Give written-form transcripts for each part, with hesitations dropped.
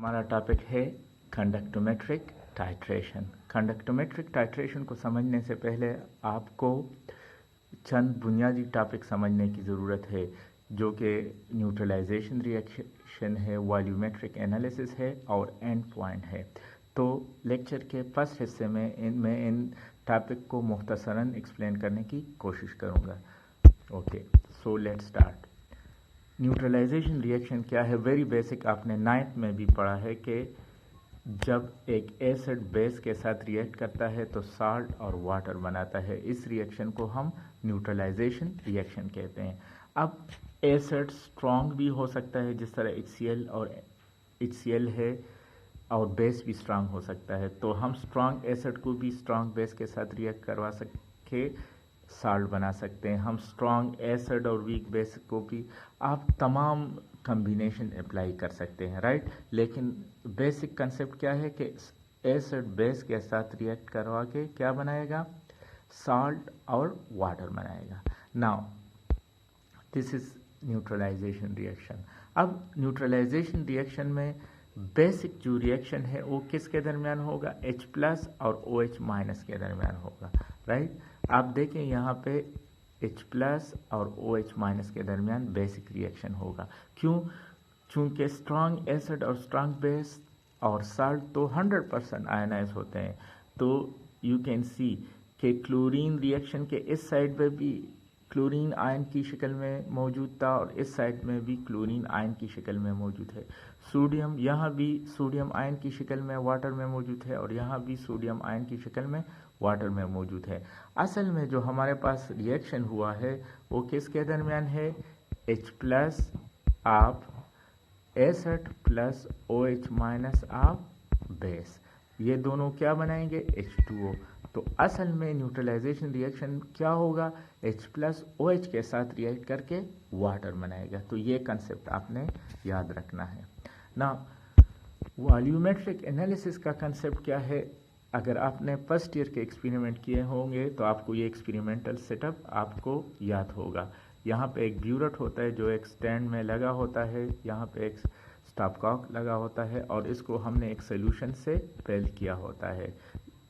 हमारा टॉपिक है conductometric titration. Conductometric titration को समझने से पहले आपको चंद बुनियादी टॉपिक समझने की ज़रूरत है, जो कि न्यूट्रलाइजेशन रिएक्शन है, वॉल्यूमेट्रिक एनालिसिस है और एंड पॉइंट है। तो लेक्चर के फर्स्ट हिस्से में इन टॉपिक को मुख्तसरन एक्सप्लेन करने की कोशिश करूँगा। Okay, so let's start. Neutralisation reaction क्या है? वेरी बेसिक, आपने 9th में भी पढ़ा है कि जब एक एसिड बेस के साथ रिएक्ट करता है तो साल्ट और वाटर बनाता है। इस रिएक्शन को हम न्यूट्रलाइजेशन रिएक्शन कहते हैं। अब एसिड स्ट्रॉन्ग भी हो सकता है, जिस तरह HCl है, और बेस भी स्ट्रांग हो सकता है। तो हम स्ट्रांग एसिड को भी स्ट्रांग बेस के साथ रिएक्ट करवा सके साल्ट बना सकते हैं। हम स्ट्रांग एसिड और वीक बेस को भी आप तमाम कम्बिनेशन अप्लाई कर सकते हैं, राइट। लेकिन बेसिक कंसेप्ट क्या है कि एसिड बेस के साथ रिएक्ट करवा के क्या बनाएगा? साल्ट और वाटर बनाएगा। Now this is neutralisation reaction. अब न्यूट्रलाइजेशन रिएक्शन में बेसिक जो रिएक्शन है वो किसके दरमियान होगा? H+ और OH- के दरमियान होगा, राइट। आप देखें यहाँ पे H+ और OH- के दरमियान बेसिक रिएक्शन होगा। क्यों? चूँकि स्ट्रांग एसिड और स्ट्रांग बेस और साल्ट तो 100% आयनाइज होते हैं। तो यू कैन सी कि क्लोरीन रिएक्शन के इस साइड पे भी क्लोरीन आयन की शक्ल में मौजूद था और इस साइड में भी क्लोरीन आयन की शक्ल में मौजूद है। सोडियम, यहाँ भी सोडियम आयन की शक्ल में वाटर में मौजूद है और यहाँ भी सोडियम आयन की शक्ल में वाटर में मौजूद है। असल में जो हमारे पास रिएक्शन हुआ है वो किसके दरमियान है? H+ of acid plus OH- of base. ये दोनों क्या बनाएंगे? H2O। तो असल में न्यूट्रलाइजेशन रिएक्शन क्या होगा? H+ OH के साथ रिएक्ट करके वाटर बनाएगा। तो ये कंसेप्ट आपने याद रखना है ना। वॉल्यूमेट्रिक एनालिसिस का कंसेप्ट क्या है? अगर आपने फर्स्ट ईयर के एक्सपेरिमेंट किए होंगे तो आपको ये एक्सपेरिमेंटल सेटअप आपको याद होगा। यहाँ पे एक ब्यूरेट होता है जो एक स्टैंड में लगा होता है, यहाँ पे एक स्टॉपकॉक लगा होता है और इसको हमने एक सोल्यूशन से फिल किया होता है।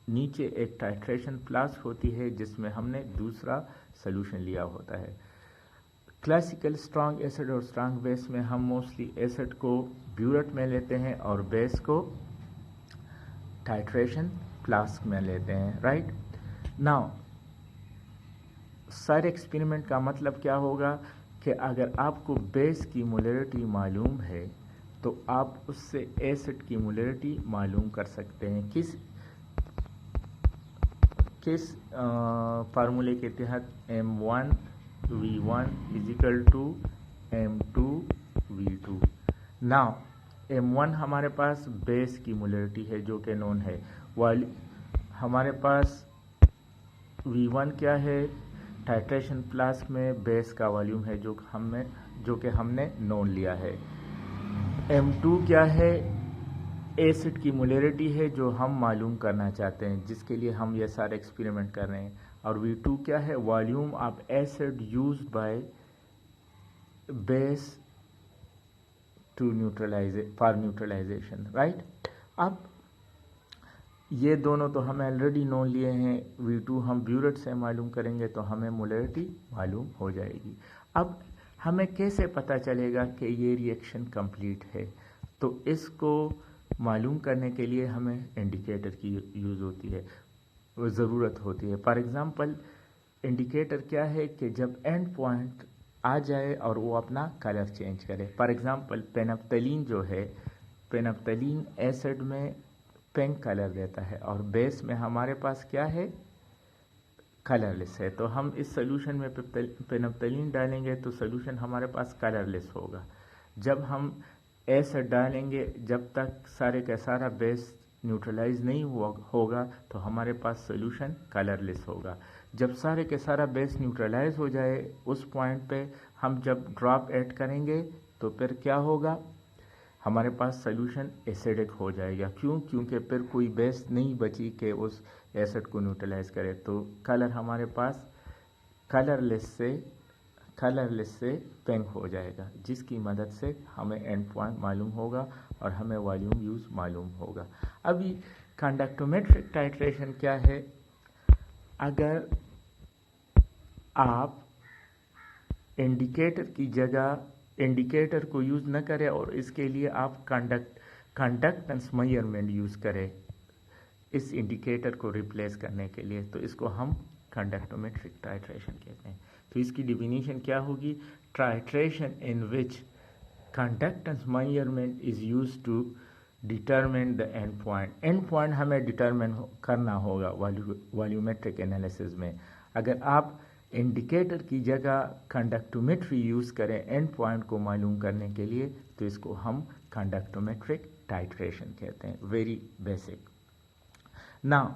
नीचे एक टाइट्रेशन फ्लास्क होती है जिसमें हमने दूसरा सोल्यूशन लिया होता है। क्लासिकल स्ट्रांग एसिड और स्ट्रांग बेस में हम मोस्टली एसिड को ब्यूरेट में लेते हैं और बेस को टाइट्रेशन फ्लास्क में लेते हैं, राइट। नाउ सारे एक्सपेरिमेंट का मतलब क्या होगा कि अगर आपको बेस की मोलरिटी मालूम है तो आप उससे एसिड की मोलरिटी मालूम कर सकते हैं। किस फार्मूले के तहत? M1V1 = M2V2। नाउ M1 हमारे पास बेस की मोलरिटी है जो कि नोन है, हमारे पास V1 क्या है? टाइट्रेशन फ्लास्क में बेस का वॉल्यूम है जो कि हमने नोन लिया है। M2 क्या है? एसिड की मोलरिटी है जो हम मालूम करना चाहते हैं, जिसके लिए हम ये सारे एक्सपेरिमेंट कर रहे हैं। और V2 क्या है? Volume of acid used by base to for neutralisation, right. अब ये दोनों तो हमें ऑलरेडी नोन लिए हैं। V2 हम ब्यूरेट से मालूम करेंगे तो हमें मोलरिटी मालूम हो जाएगी। अब हमें कैसे पता चलेगा कि ये रिएक्शन कंप्लीट है? तो इसको मालूम करने के लिए हमें इंडिकेटर की यूज़ होती है, ज़रूरत होती है। फॉर एग्ज़ाम्पल इंडिकेटर क्या है कि जब एंड पॉइंट आ जाए और वो अपना कलर चेंज करे। फॉर एग्ज़ाम्पल पेनफ्थलीन जो है, पेनफ्थलीन एसिड में पिंक कलर देता है और बेस में हमारे पास क्या है? कलरलेस है। तो हम इस सोल्यूशन में पेनफ्थलीन डालेंगे तो सोल्यूशन हमारे पास कलरलेस होगा। जब हम एसिड डालेंगे, जब तक सारे का सारा बेस न्यूट्रलाइज नहीं होगा तो हमारे पास सोल्यूशन कलरलेस होगा। जब सारे के सारा बेस न्यूट्रलाइज हो जाए, उस पॉइंट पे हम जब ड्रॉप ऐड करेंगे तो फिर क्या होगा? हमारे पास सोल्यूशन एसिडिक हो जाएगा। क्यों? क्योंकि फिर कोई बेस नहीं बची कि उस एसिड को न्यूट्रलाइज करे। तो कलर हमारे पास कलरलेस से पिंक हो जाएगा, जिसकी मदद से हमें एंड पॉइंट मालूम होगा और हमें वॉल्यूम यूज़ मालूम होगा। अभी कंडक्टोमेट्रिक टाइट्रेशन क्या है? अगर आप इंडिकेटर की जगह इंडिकेटर को यूज़ न करें और इसके लिए आप कंडक्टेंस मेजरमेंट यूज़ करें इस इंडिकेटर को रिप्लेस करने के लिए, तो इसको हम कंडक्टोमेट्रिक टाइट्रेशन कहते हैं। तो इसकी डिफिनीशन क्या होगी? Titration in which conductance measurement is used to determine the end point. End point हमें डिटरमिन करना होगा वॉल्यूमेट्रिक एनालिसिस में। अगर आप इंडिकेटर की जगह कंडक्टोमेट्री यूज़ करें एंड पॉइंट को मालूम करने के लिए, तो इसको हम कंडक्टोमेट्रिक टाइट्रेशन कहते हैं। Very basic. Now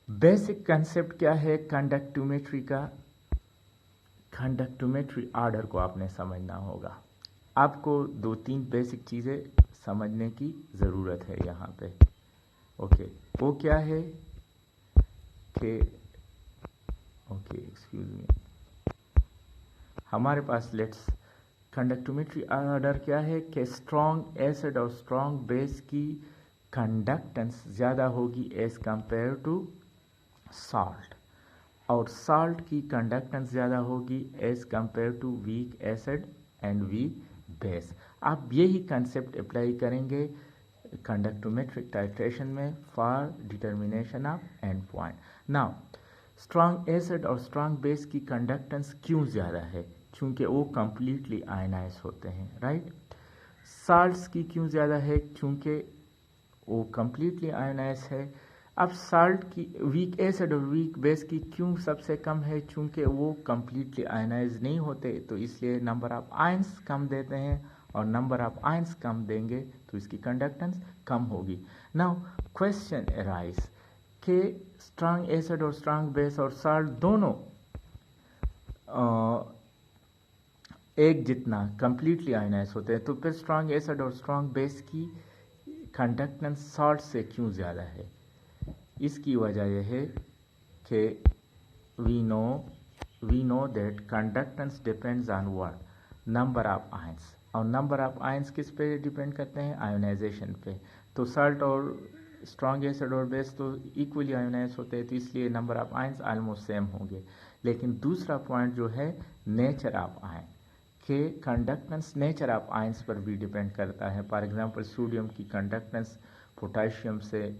basic concept क्या है कंडक्टोमेट्री का? कंडक्टोमेट्री ऑर्डर को आपने समझना होगा। आपको 2-3 बेसिक चीज़ें समझने की ज़रूरत है यहाँ पे। ओके, वो क्या है कि एक्सक्यूज मी, हमारे पास लेट्स कंडक्टोमेट्री ऑर्डर क्या है कि स्ट्रॉन्ग एसिड और स्ट्रॉन्ग बेस की कंडक्टेंस ज़्यादा होगी एज़ कंपेयर टू सॉल्ट, और सॉल्ट की कंडक्टेंस ज़्यादा होगी as compare to weak acid and weak base. आप यही कंसेप्ट अप्लाई करेंगे कंडक्टोमेट्रिक टाइट्रेशन में for determination of end point. Now strong acid और स्ट्रॉन्ग बेस की कंडक्टेंस क्यों ज़्यादा है? क्योंकि वो कंप्लीटली आयनाइज होते हैं, राइट। साल्ट्स की क्यों ज़्यादा है? क्योंकि वो कंप्लीटली आयनाइज है। अब साल्ट की वीक एसिड और वीक बेस की क्यों सबसे कम है? क्योंकि वो कंप्लीटली आयनाइज नहीं होते, तो इसलिए नंबर ऑफ आयंस कम देते हैं, और नंबर ऑफ आयंस कम देंगे तो इसकी कंडक्टेंस कम होगी। नाउ क्वेश्चन अराइज कि स्ट्रॉन्ग एसिड और स्ट्रॉन्ग बेस और साल्ट दोनों एक जितना कंप्लीटली आयनाइज होते हैं, तो फिर स्ट्रॉन्ग एसिड और स्ट्रॉन्ग बेस की कंडक्टेंस साल्ट से क्यों ज़्यादा है? इसकी वजह यह है कि we know that conductance depends on what? Number of ions. और नंबर ऑफ आयंस किस पे डिपेंड करते हैं? आयोनाइजेशन पे। तो साल्ट और स्ट्रॉन्ग एसिड और बेस तो इक्वली आयोनाइज होते हैं, तो इसलिए number of ions almost same होंगे। लेकिन दूसरा पॉइंट जो है नेचर ऑफ आयन, के कंडक्टेंस नेचर ऑफ आयंस पर भी डिपेंड करता है। फॉर एग्जांपल सोडियम की कंडक्टेंस पोटाशियम से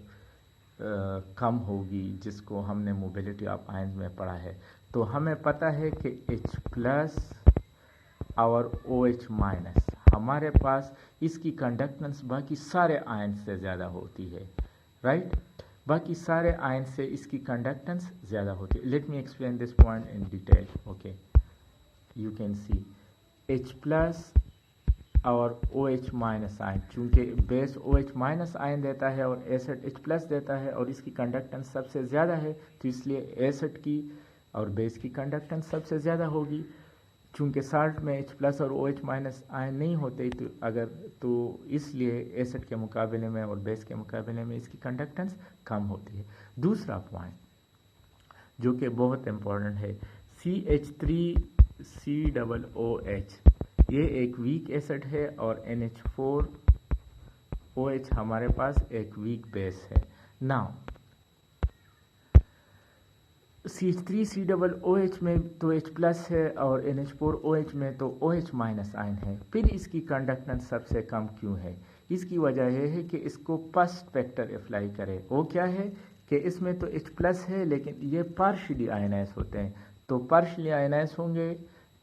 कम होगी, जिसको हमने मोबिलिटी ऑफ आयंस में पढ़ा है। तो हमें पता है कि H+ और OH-, हमारे पास इसकी कंडक्टेंस बाकी सारे आयंस से ज़्यादा होती है, राइट। बाकी सारे आयन से इसकी कंडक्टेंस ज़्यादा होती है। Let me explain this point in detail. Okay, you can see H+ और OH- आयन, चूँकि बेस OH- आयन देता है और एसिड H+ देता है और इसकी कंडक्टेंस सबसे ज़्यादा है, तो इसलिए एसिड की और बेस की कंडक्टेंस सबसे ज़्यादा होगी। चूँकि साल्ट में H+ और OH- आयन नहीं होते, तो इसलिए एसिड के मुकाबले में और बेस के मुकाबले में इसकी कंडक्टेंस कम होती है। दूसरा पॉइंट जो कि बहुत इम्पोर्टेंट है, CH3COOH, ये एक वीक एसिड है और NH4OH हमारे पास एक वीक बेस है। नाउ CH3COOH में तो H+ है और NH4OH में तो OH- आयन है, फिर इसकी कंडक्टेंस सबसे कम क्यों है? इसकी वजह यह है कि इसको फर्स्ट फैक्टर अप्लाई करें। वो क्या है कि इसमें तो H+ है, लेकिन ये पार्शियली आयनाइज होते हैं, तो पार्शियली आयनाइज होंगे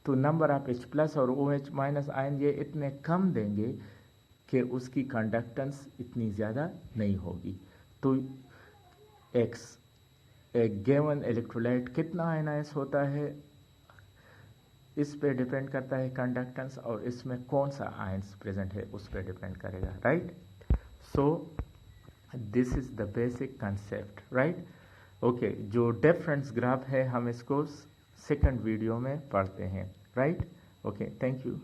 तो नंबर ऑफ H+ और OH- आयन ये इतने कम देंगे कि उसकी कंडक्टेंस इतनी ज़्यादा नहीं होगी। तो एक गिवन इलेक्ट्रोलाइट कितना आयनाइज होता है, इस पे डिपेंड करता है कंडक्टेंस, और इसमें कौन सा आयंस प्रेजेंट है उस पे डिपेंड करेगा, right. So this is the basic concept, right. Okay, जो डिफरेंस ग्राफ है हम इसको सेकंड वीडियो में पढ़ते हैं, राइट। Okay, thank you.